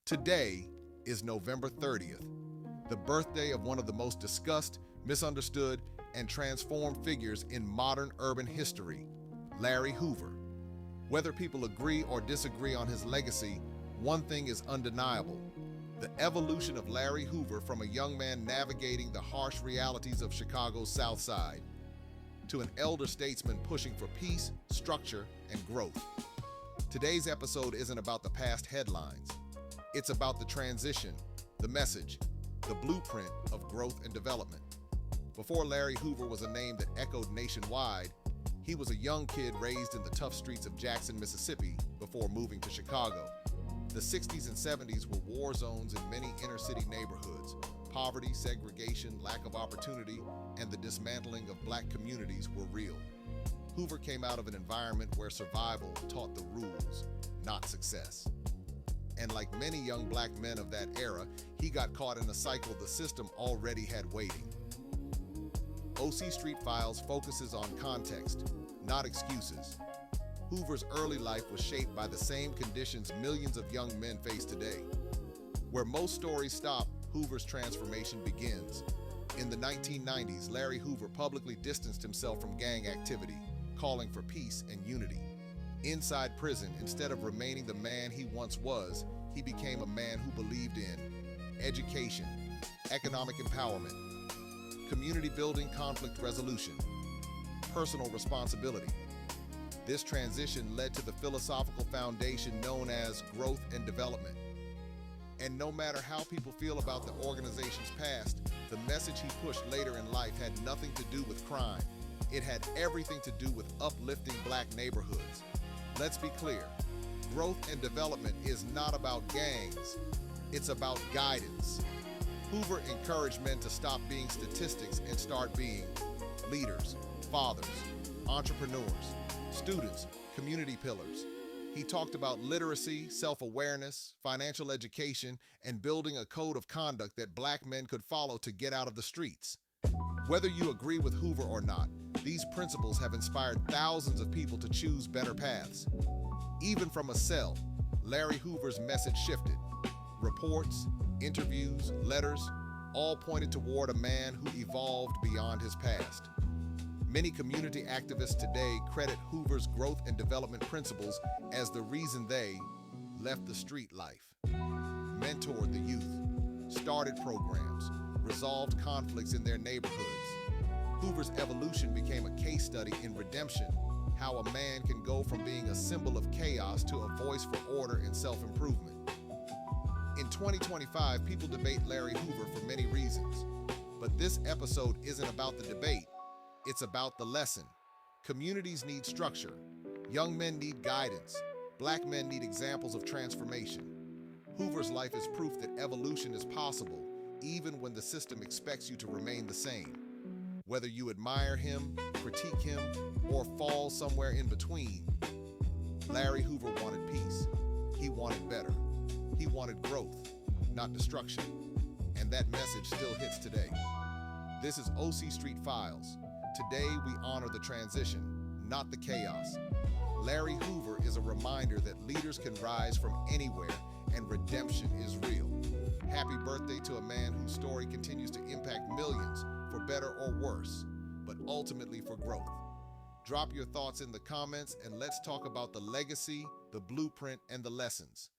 Today is November 30th, the birthday of one of the most discussed, misunderstood, and transformed figures in modern urban history, Larry Hoover. Whether people agree or disagree on his legacy, one thing is undeniable: the evolution of Larry Hoover from a young man navigating the harsh realities of Chicago's South Side to an elder statesman pushing for peace, structure, and growth. Today's episode isn't about the past headlines. It's about the transition, the message, the blueprint of growth and development. Before Larry Hoover was a name that echoed nationwide, he was a young kid raised in the tough streets of Jackson, Mississippi, before moving to Chicago. The 60s and 70s were war zones in many inner-city neighborhoods. Poverty, segregation, lack of opportunity, and the dismantling of black communities were real. Hoover came out of an environment where survival taught the rules, not success. And like many young black men of that era, he got caught in a cycle the system already had waiting. OC Street Files focuses on context, not excuses. Hoover's early life was shaped by the same conditions millions of young men face today. Where most stories stop, Hoover's transformation begins. In the 1990s, Larry Hoover publicly distanced himself from gang activity, calling for peace and unity. Inside prison, instead of remaining the man he once was, he became a man who believed in education, economic empowerment, community building, conflict resolution, personal responsibility. This transition led to the philosophical foundation known as growth and development. And no matter how people feel about the organization's past, the message he pushed later in life had nothing to do with crime. It had everything to do with uplifting black neighborhoods. Let's be clear, growth and development is not about gangs, it's about guidance. Hoover encouraged men to stop being statistics and start being leaders, fathers, entrepreneurs, students, community pillars. He talked about literacy, self-awareness, financial education, and building a code of conduct that black men could follow to get out of the streets. Whether you agree with Hoover or not, these principles have inspired thousands of people to choose better paths. Even from a cell, Larry Hoover's message shifted. Reports, interviews, letters, all pointed toward a man who evolved beyond his past. Many community activists today credit Hoover's growth and development principles as the reason they left the street life, mentored the youth, started programs, resolved conflicts in their neighborhoods. Hoover's evolution became a case study in redemption, how a man can go from being a symbol of chaos to a voice for order and self-improvement. In 2025, people debate Larry Hoover for many reasons, but this episode isn't about the debate, it's about the lesson. Communities need structure, young men need guidance, black men need examples of transformation. Hoover's life is proof that evolution is possible, even when the system expects you to remain the same. Whether you admire him, critique him, or fall somewhere in between, Larry Hoover wanted peace. He wanted better. He wanted growth, not destruction. And that message still hits today. This is OC Street Files. Today we honor the transition, not the chaos. Larry Hoover is a reminder that leaders can rise from anywhere and redemption is real. Happy birthday to a man whose story continues to impact millions, for better or worse, but ultimately for growth. Drop your thoughts in the comments and let's talk about the legacy, the blueprint, and the lessons.